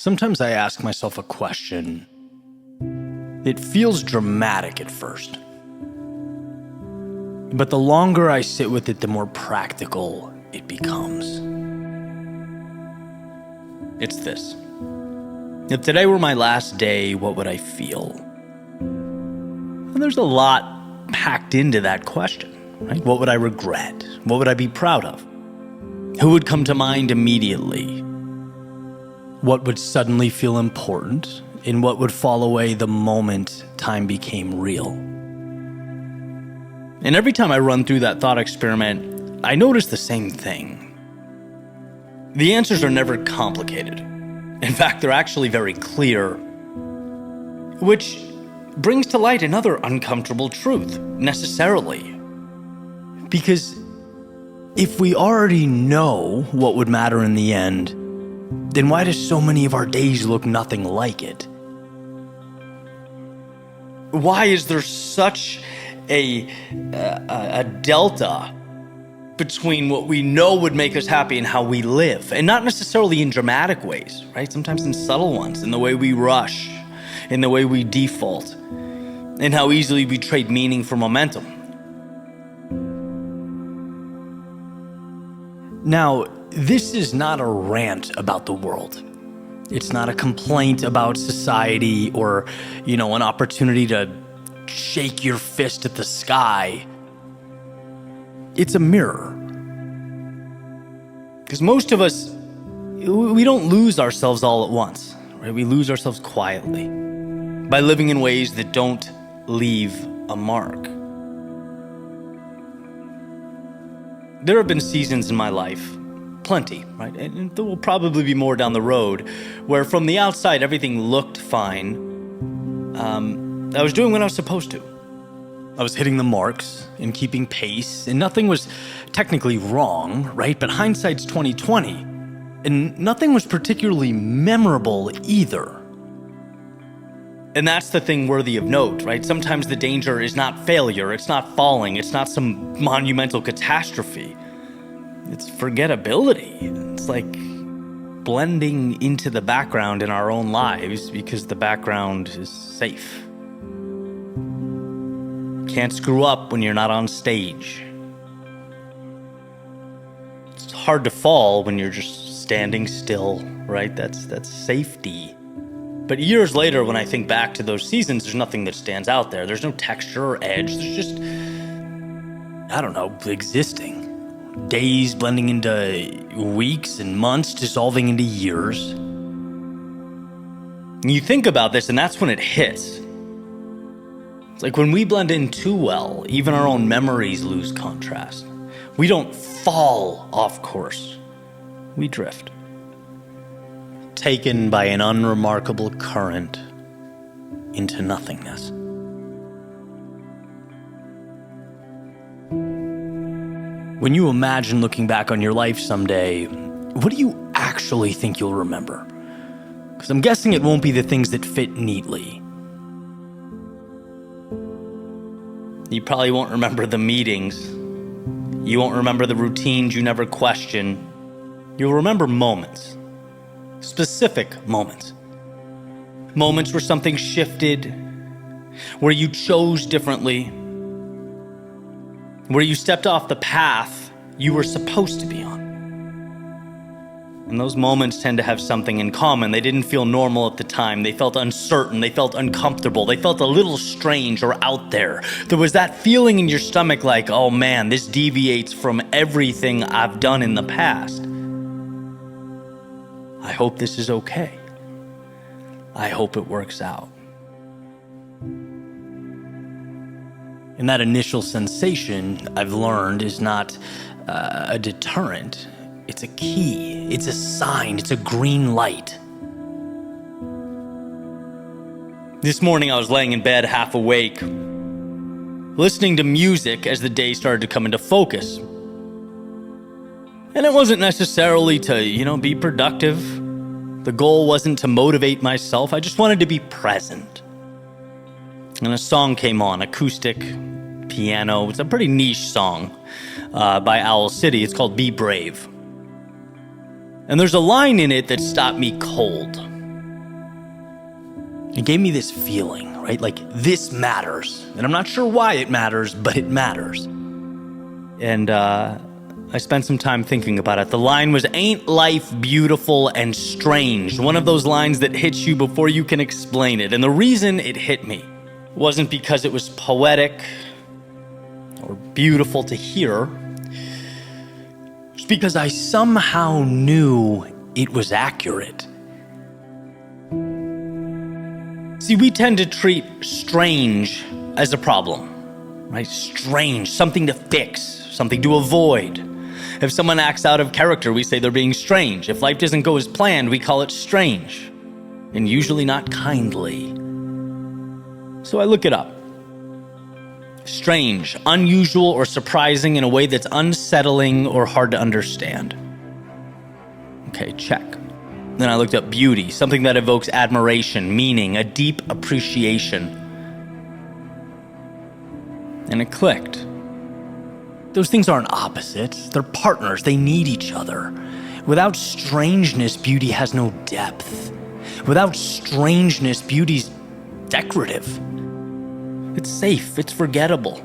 Sometimes I ask myself a question. It feels dramatic at first. But the longer I sit with it, the more practical it becomes. It's this. If today were my last day, what would I feel? And there's a lot packed into that question, right? What would I regret? What would I be proud of? Who would come to mind immediately? What would suddenly feel important? And what would fall away the moment time became real? And every time I run through that thought experiment, I notice the same thing. The answers are never complicated. In fact, they're actually very clear, which brings to light another uncomfortable truth, necessarily. Because if we already know what would matter in the end, then why do so many of our days look nothing like it? Why is there such a delta between what we know would make us happy and how we live? And not necessarily in dramatic ways, right? Sometimes in subtle ones, in the way we rush, in the way we default, and how easily we trade meaning for momentum. Now, this is not a rant about the world. It's not a complaint about society or, an opportunity to shake your fist at the sky. It's a mirror. Because most of us, we don't lose ourselves all at once, right? We lose ourselves quietly by living in ways that don't leave a mark. There have been seasons in my life, plenty, right? And there will probably be more down the road, where from the outside everything looked fine. I was doing what I was supposed to. I was hitting the marks and keeping pace, and nothing was technically wrong, right? But hindsight's 20/20, and nothing was particularly memorable either. And that's the thing worthy of note, right? Sometimes the danger is not failure, it's not falling, it's not some monumental catastrophe. It's forgettability. It's like blending into the background in our own lives because the background is safe. Can't screw up when you're not on stage. It's hard to fall when you're just standing still, right? That's safety. But years later, when I think back to those seasons, there's nothing that stands out there. There's no texture or edge. There's just, existing. Days blending into weeks and months, dissolving into years. And you think about this, and that's when it hits. It's like when we blend in too well, even our own memories lose contrast. We don't fall off course. We drift. Taken by an unremarkable current into nothingness. When you imagine looking back on your life someday, what do you actually think you'll remember? Because I'm guessing it won't be the things that fit neatly. You probably won't remember the meetings. You won't remember the routines you never question. You'll remember moments. Specific moments. Moments where something shifted, where you chose differently, where you stepped off the path you were supposed to be on. And those moments tend to have something in common. They didn't feel normal at the time. They felt uncertain. They felt uncomfortable. They felt a little strange or out there. There was that feeling in your stomach like, oh man, this deviates from everything I've done in the past. I hope this is okay. I hope it works out. And that initial sensation, I've learned, is not a deterrent. It's a key. It's a sign. It's a green light. This morning I was laying in bed half awake, listening to music as the day started to come into focus. And it wasn't necessarily to, be productive. The goal wasn't to motivate myself. I just wanted to be present. And a song came on, acoustic, piano. It's a pretty niche song by Owl City. It's called Be Brave. And there's a line in it that stopped me cold. It gave me this feeling, right? Like, this matters. And I'm not sure why it matters, but it matters. And I spent some time thinking about it. The line was, "Ain't life beautiful and strange?" One of those lines that hits you before you can explain it. And the reason it hit me wasn't because it was poetic or beautiful to hear. It's because I somehow knew it was accurate. See, we tend to treat strange as a problem, right? Strange, something to fix, something to avoid. If someone acts out of character, we say they're being strange. If life doesn't go as planned, we call it strange, and usually not kindly. So I look it up. Strange, unusual, or surprising in a way that's unsettling or hard to understand. Okay, check. Then I looked up beauty, something that evokes admiration, meaning, a deep appreciation. And it clicked. Those things aren't opposites, they're partners, they need each other. Without strangeness, beauty has no depth. Without strangeness, beauty's decorative. It's safe, it's forgettable.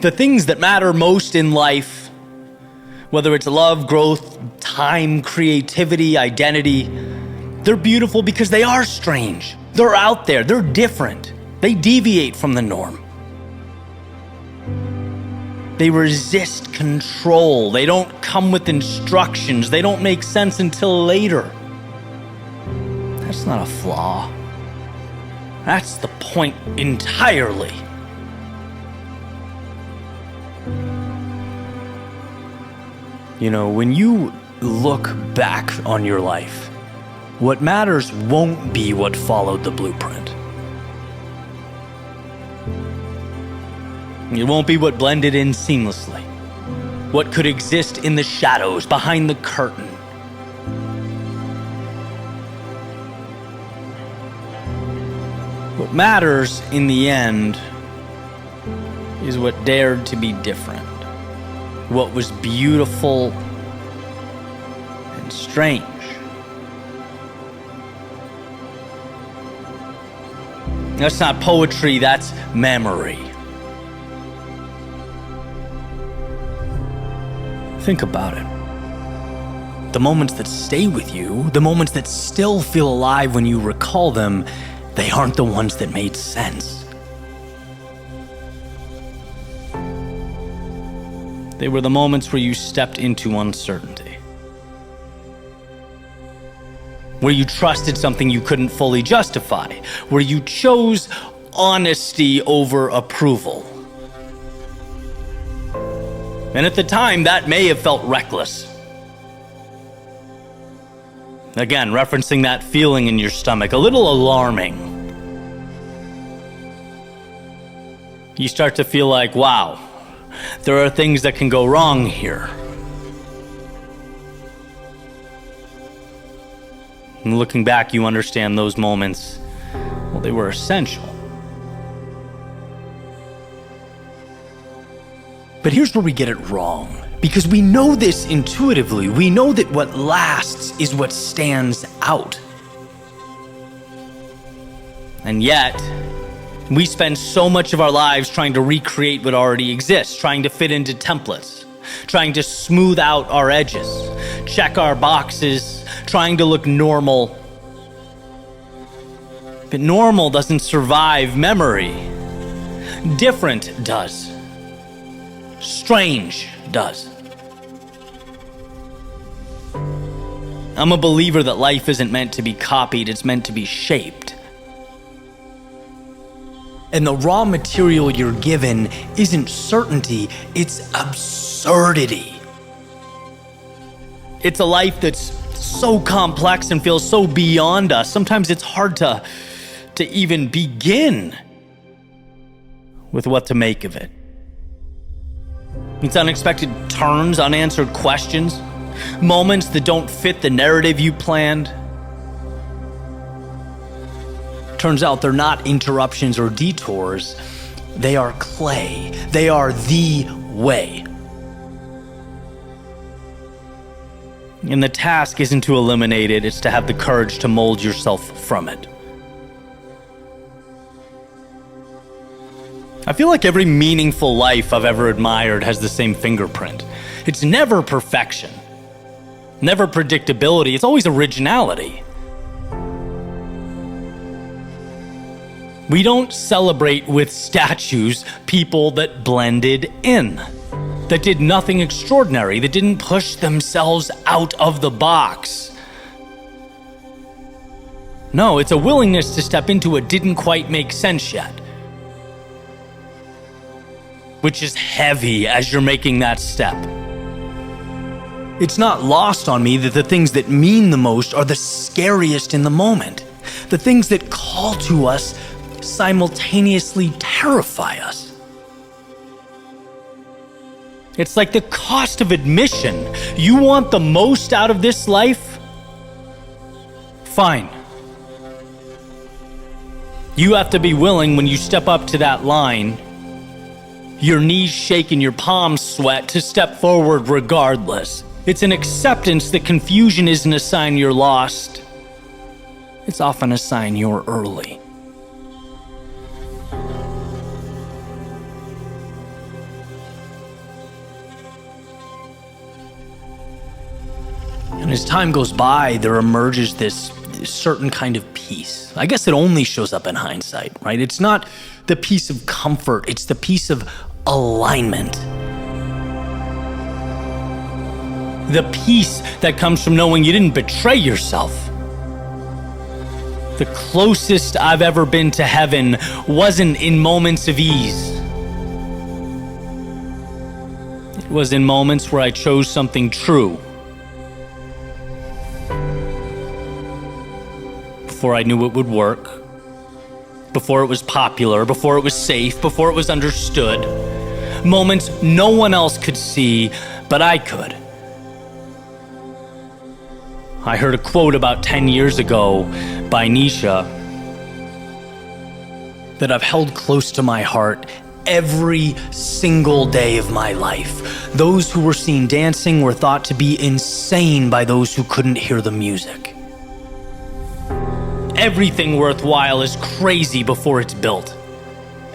The things that matter most in life, whether it's love, growth, time, creativity, identity, they're beautiful because they are strange. They're out there, they're different. They deviate from the norm. They resist control. They don't come with instructions. They don't make sense until later. That's not a flaw. That's the point entirely. You know, when you look back on your life, what matters won't be what followed the blueprint. It won't be what blended in seamlessly, what could exist in the shadows, behind the curtain. What matters in the end is what dared to be different, what was beautiful and strange. That's not poetry, that's memory. Think about it. The moments that stay with you, the moments that still feel alive when you recall them, they aren't the ones that made sense. They were the moments where you stepped into uncertainty, where you trusted something you couldn't fully justify, where you chose honesty over approval. And at the time, that may have felt reckless. Again, referencing that feeling in your stomach, a little alarming. You start to feel like, wow, there are things that can go wrong here. And looking back, you understand those moments, well, they were essential. But here's where we get it wrong. Because we know this intuitively. We know that what lasts is what stands out. And yet, we spend so much of our lives trying to recreate what already exists, trying to fit into templates, trying to smooth out our edges, check our boxes, trying to look normal. But normal doesn't survive memory. Different does. Strange does. I'm a believer that life isn't meant to be copied, it's meant to be shaped. And the raw material you're given isn't certainty, it's absurdity. It's a life that's so complex and feels so beyond us. Sometimes it's hard to even begin with what to make of it. It's unexpected turns, unanswered questions, moments that don't fit the narrative you planned. Turns out they're not interruptions or detours. They are clay. They are the way. And the task isn't to eliminate it, it's to have the courage to mold yourself from it. I feel like every meaningful life I've ever admired has the same fingerprint. It's never perfection, never predictability, it's always originality. We don't celebrate with statues people that blended in, that did nothing extraordinary, that didn't push themselves out of the box. No, it's a willingness to step into what didn't quite make sense yet, which is heavy as you're making that step. It's not lost on me that the things that mean the most are the scariest in the moment. The things that call to us simultaneously terrify us. It's like the cost of admission. You want the most out of this life? Fine. You have to be willing when you step up to that line, your knees shake and your palms sweat, to step forward regardless. It's an acceptance that confusion isn't a sign you're lost. It's often a sign you're early. And as time goes by, there emerges this certain kind of peace. I guess it only shows up in hindsight, right? It's not the peace of comfort, it's the peace of alignment. The peace that comes from knowing you didn't betray yourself. The closest I've ever been to heaven wasn't in moments of ease. It was in moments where I chose something true. Before I knew it would work, before it was popular, before it was safe, before it was understood. Moments no one else could see, but I could. I heard a quote about 10 years ago by Nietzsche that I've held close to my heart every single day of my life. Those who were seen dancing were thought to be insane by those who couldn't hear the music. Everything worthwhile is crazy before it's built.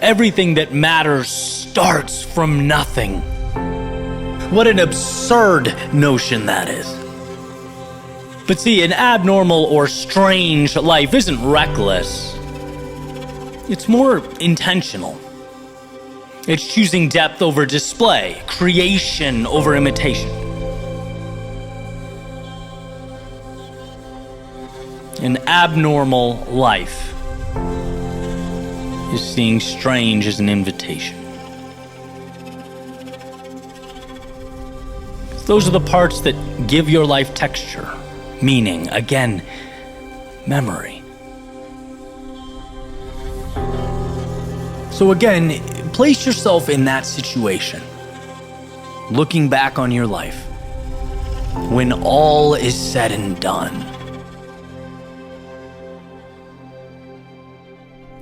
Everything that matters starts from nothing. What an absurd notion that is. But see, an abnormal or strange life isn't reckless. It's more intentional. It's choosing depth over display, creation over imitation. An abnormal life is seeing strange as an invitation. Those are the parts that give your life texture, meaning, again, memory. So again, place yourself in that situation, looking back on your life, when all is said and done.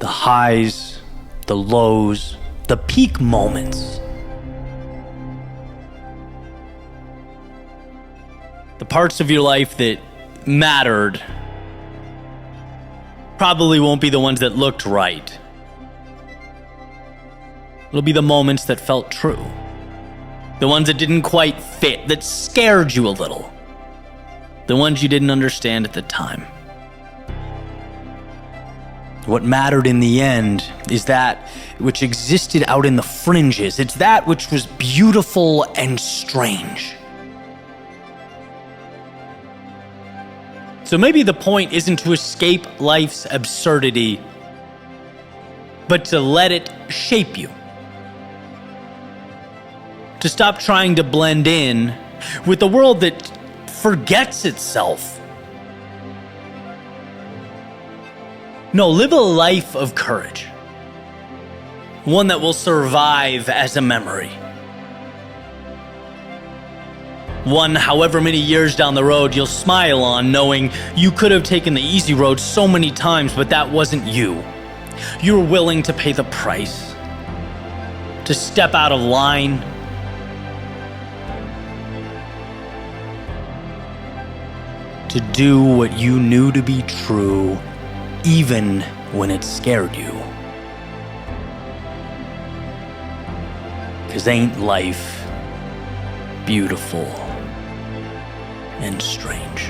The highs, the lows, the peak moments. The parts of your life that mattered probably won't be the ones that looked right. It'll be the moments that felt true. The ones that didn't quite fit, that scared you a little. The ones you didn't understand at the time. What mattered in the end is that which existed out in the fringes. It's that which was beautiful and strange. So maybe the point isn't to escape life's absurdity, but to let it shape you. To stop trying to blend in with a world that forgets itself. No, live a life of courage. One that will survive as a memory. One, however many years down the road, you'll smile on, knowing you could have taken the easy road so many times, but that wasn't you. You were willing to pay the price, to step out of line, to do what you knew to be true, even when it scared you. 'Cause ain't life beautiful and strange?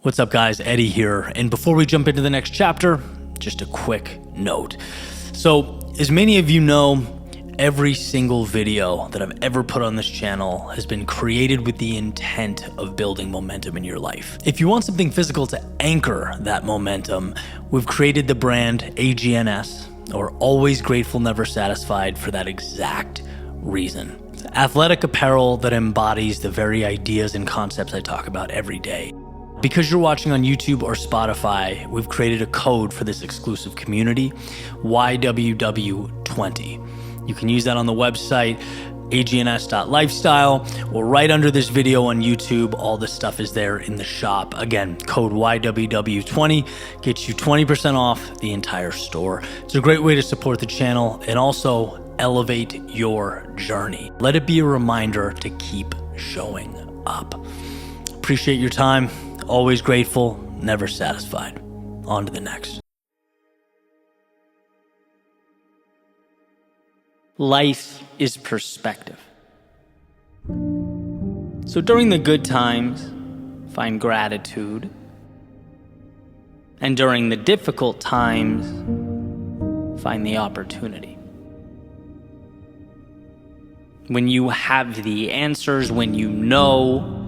What's up, guys? Eddie here. And before we jump into the next chapter, just a quick note. So, as many of you know, every single video that I've ever put on this channel has been created with the intent of building momentum in your life. If you want something physical to anchor that momentum, we've created the brand AGNS, or Always Grateful, Never Satisfied, for that exact reason. It's athletic apparel that embodies the very ideas and concepts I talk about every day. Because you're watching on YouTube or Spotify, we've created a code for this exclusive community, YWW20. You can use that on the website, agns.lifestyle, or right under this video on YouTube. All this stuff is there in the shop. Again, code YWW20 gets you 20% off the entire store. It's a great way to support the channel and also elevate your journey. Let it be a reminder to keep showing up. Appreciate your time. Always grateful, never satisfied. On to the next. Life is perspective. So during the good times, find gratitude. And during the difficult times, find the opportunity. When you have the answers, when you know,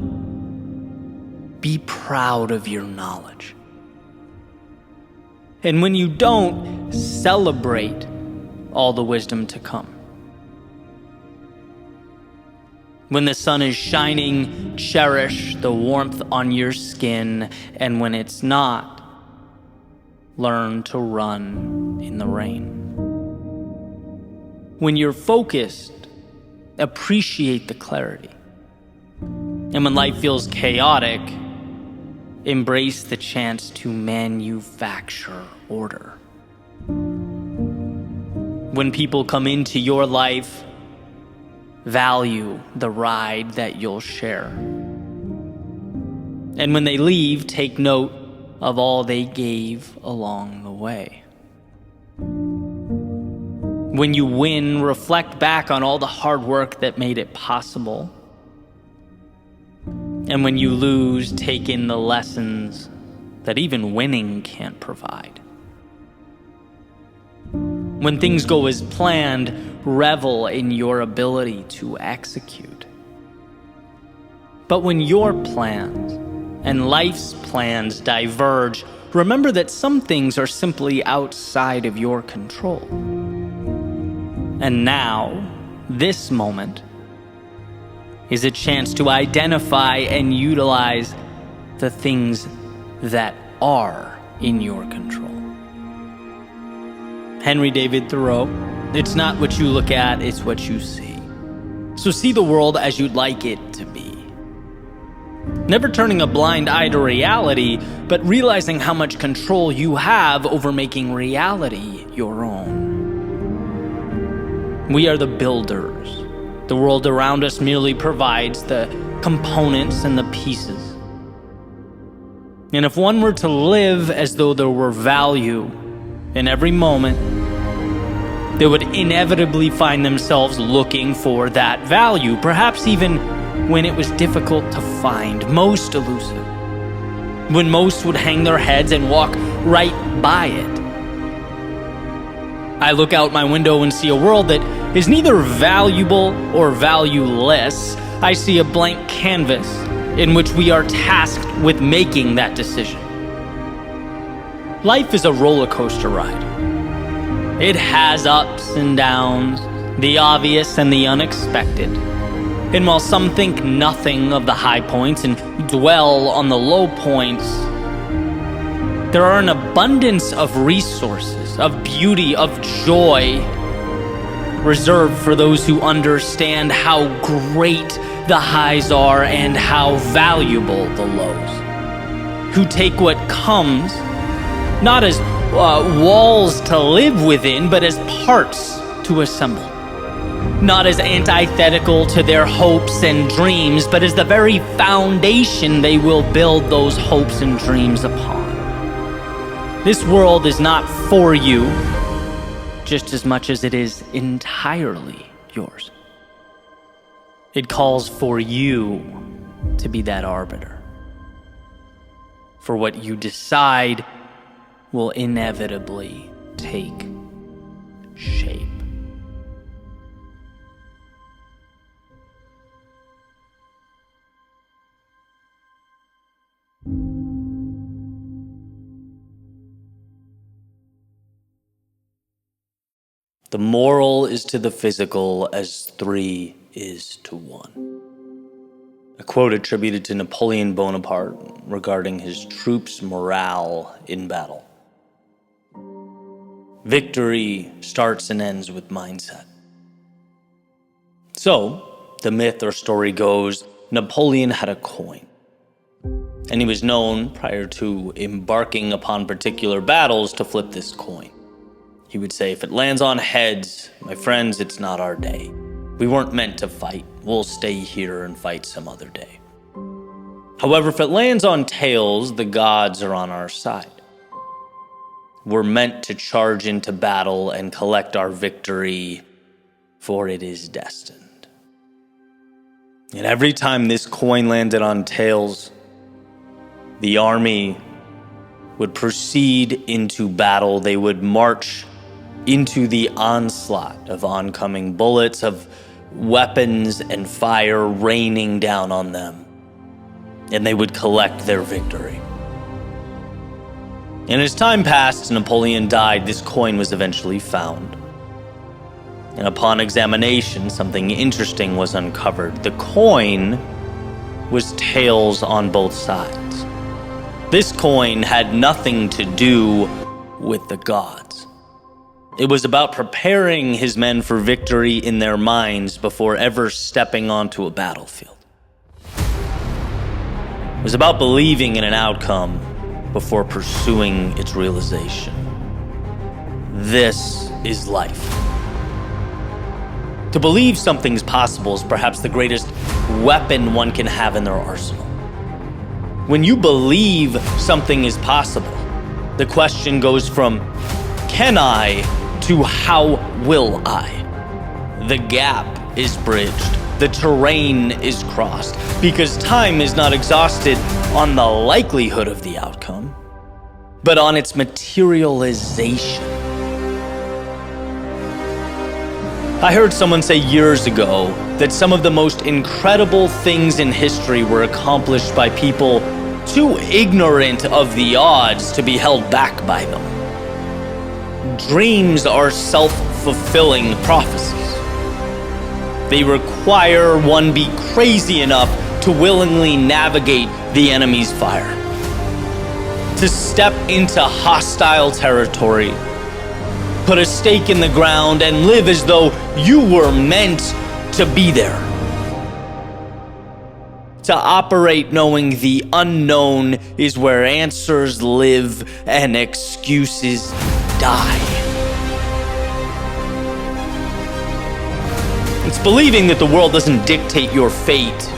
be proud of your knowledge. And when you don't, celebrate all the wisdom to come. When the sun is shining, cherish the warmth on your skin. And when it's not, learn to run in the rain. When you're focused, appreciate the clarity. And when life feels chaotic, embrace the chance to manufacture order. When people come into your life, value the ride that you'll share. And when they leave, take note of all they gave along the way. When you win, reflect back on all the hard work that made it possible. And when you lose, take in the lessons that even winning can't provide. When things go as planned, revel in your ability to execute. But when your plans and life's plans diverge, remember that some things are simply outside of your control. And now, this moment, is a chance to identify and utilize the things that are in your control. Henry David Thoreau, it's not what you look at, it's what you see. So see the world as you'd like it to be. Never turning a blind eye to reality, but realizing how much control you have over making reality your own. We are the builders. The world around us merely provides the components and the pieces. And if one were to live as though there were value in every moment, they would inevitably find themselves looking for that value, perhaps even when it was difficult to find, most elusive, when most would hang their heads and walk right by it. I look out my window and see a world that is neither valuable or valueless. I see a blank canvas in which we are tasked with making that decision. Life is a roller coaster ride. It has ups and downs, the obvious and the unexpected. And while some think nothing of the high points and dwell on the low points, there are an abundance of resources, of beauty, of joy reserved for those who understand how great the highs are and how valuable the lows. Who take what comes, not as walls to live within, but as parts to assemble. Not as antithetical to their hopes and dreams, but as the very foundation they will build those hopes and dreams upon. This world is not for you, just as much as it is entirely yours. It calls for you to be that arbiter. For what you decide will inevitably take shape. The moral is to the physical as 3 is to 1. A quote attributed to Napoleon Bonaparte regarding his troops' morale in battle. Victory starts and ends with mindset. So, the myth or story goes, Napoleon had a coin. And he was known, prior to embarking upon particular battles, to flip this coin. He would say, if it lands on heads, my friends, it's not our day. We weren't meant to fight. We'll stay here and fight some other day. However, if it lands on tails, the gods are on our side. We're meant to charge into battle and collect our victory, for it is destined. And every time this coin landed on tails, the army would proceed into battle. They would march into the onslaught of oncoming bullets, of weapons and fire raining down on them. And they would collect their victory. And as time passed, Napoleon died, this coin was eventually found. And upon examination, something interesting was uncovered. The coin was tails on both sides. This coin had nothing to do with the gods. It was about preparing his men for victory in their minds before ever stepping onto a battlefield. It was about believing in an outcome before pursuing its realization. This is life. To believe something's possible is perhaps the greatest weapon one can have in their arsenal. When you believe something is possible, the question goes from, can I, to how will I? The gap is bridged. The terrain is crossed, because time is not exhausted on the likelihood of the outcome, but on its materialization. I heard someone say years ago that some of the most incredible things in history were accomplished by people too ignorant of the odds to be held back by them. Dreams are self-fulfilling prophecies. They require one be crazy enough to willingly navigate the enemy's fire, to step into hostile territory, put a stake in the ground, and live as though you were meant to be there. To operate knowing the unknown is where answers live and excuses die. It's believing that the world doesn't dictate your fate.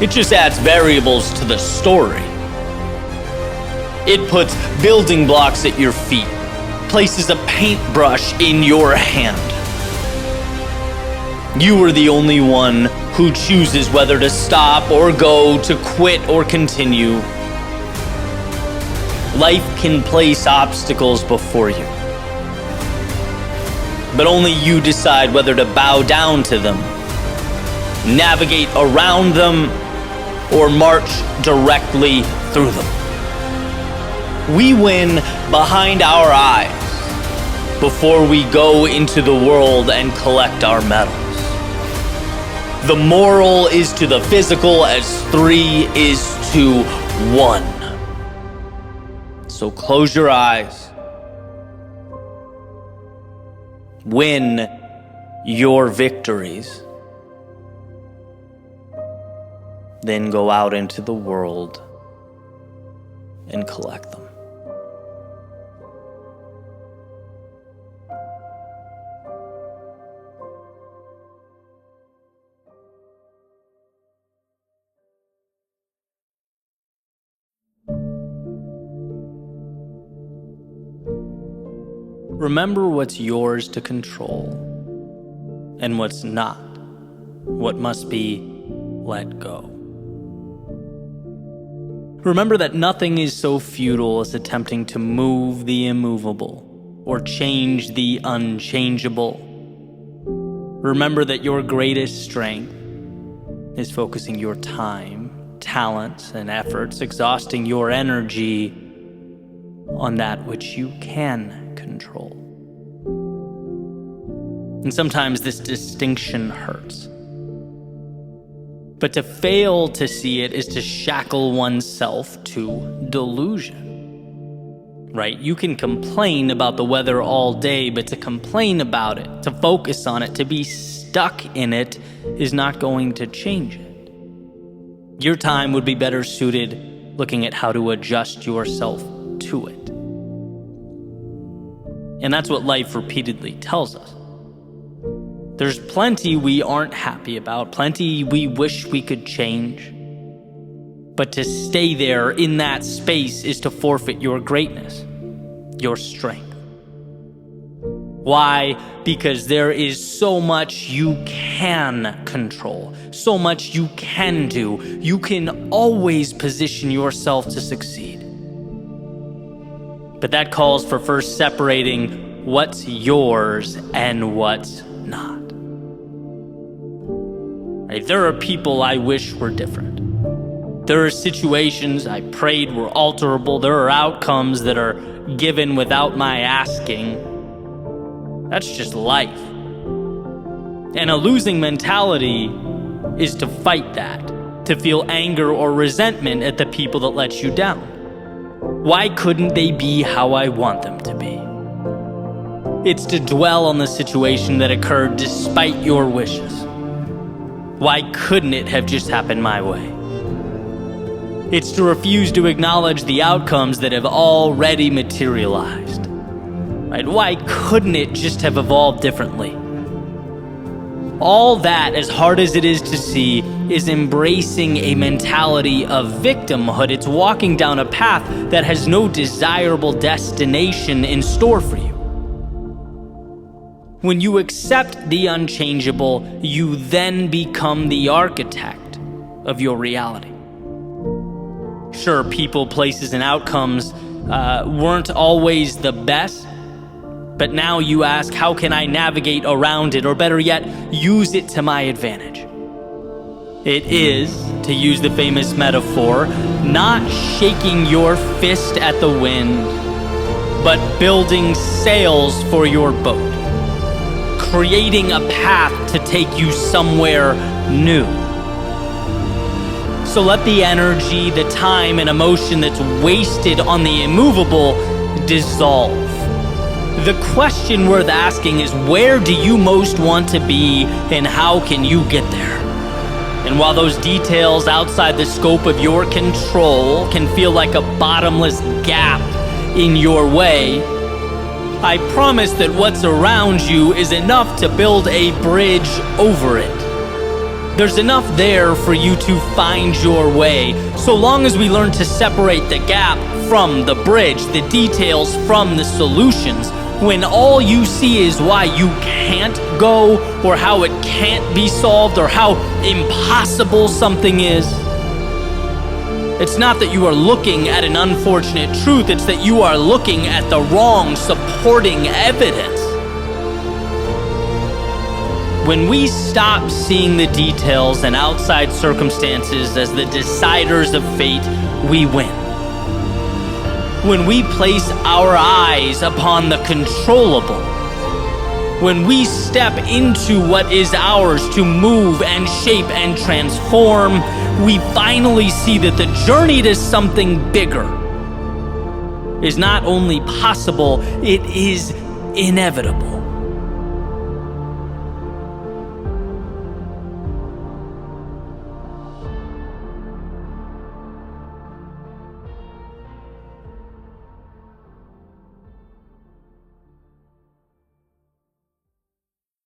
It just adds variables to the story. It puts building blocks at your feet, places a paintbrush in your hand. You are the only one who chooses whether to stop or go, to quit or continue. Life can place obstacles before you, but only you decide whether to bow down to them, navigate around them, or march directly through them. We win behind our eyes before we go into the world and collect our medals. The moral is to the physical as 3 is to 1. So close your eyes. Win your victories then go out into the world and collect them. Remember what's yours to control and what's not, what must be let go. Remember that nothing is so futile as attempting to move the immovable or change the unchangeable. Remember that your greatest strength is focusing your time, talents, and efforts, exhausting your energy on that which you can control. And sometimes this distinction hurts. But to fail to see it is to shackle oneself to delusion, right? You can complain about the weather all day, but to complain about it, to focus on it, to be stuck in it is not going to change it. Your time would be better suited looking at how to adjust yourself to it. And that's what life repeatedly tells us. There's plenty we aren't happy about, plenty we wish we could change. But to stay there in that space is to forfeit your greatness, your strength. Why? Because there is so much you can control, so much you can do. You can always position yourself to succeed. But that calls for first separating what's yours and what's not. Right? There are people I wish were different. There are situations I prayed were alterable. There are outcomes that are given without my asking. That's just life. And a losing mentality is to fight that, to feel anger or resentment at the people that let you down. Why couldn't they be how I want them to be? It's to dwell on the situation that occurred despite your wishes. Why couldn't it have just happened my way? It's to refuse to acknowledge the outcomes that have already materialized. Right? Why couldn't it just have evolved differently? All that, as hard as it is to see, is embracing a mentality of victimhood. It's walking down a path that has no desirable destination in store for you. When you accept the unchangeable, you then become the architect of your reality. Sure, people, places, and outcomes weren't always the best, but now you ask, how can I navigate around it, or better yet, use it to my advantage? It is, to use the famous metaphor, not shaking your fist at the wind, but building sails for your boat, creating a path to take you somewhere new. So let the energy, the time, and emotion that's wasted on the immovable dissolve. The question worth asking is, where do you most want to be, and how can you get there? And while those details outside the scope of your control can feel like a bottomless gap in your way, I promise that what's around you is enough to build a bridge over it. There's enough there for you to find your way, so long as we learn to separate the gap from the bridge, the details from the solutions. When all you see is why you can't go, or how it can't be solved, or how impossible something is, it's not that you are looking at an unfortunate truth, it's that you are looking at the wrong supporting evidence. When we stop seeing the details and outside circumstances as the deciders of fate, we win. When we place our eyes upon the controllable, when we step into what is ours to move and shape and transform, we finally see that the journey to something bigger is not only possible, it is inevitable.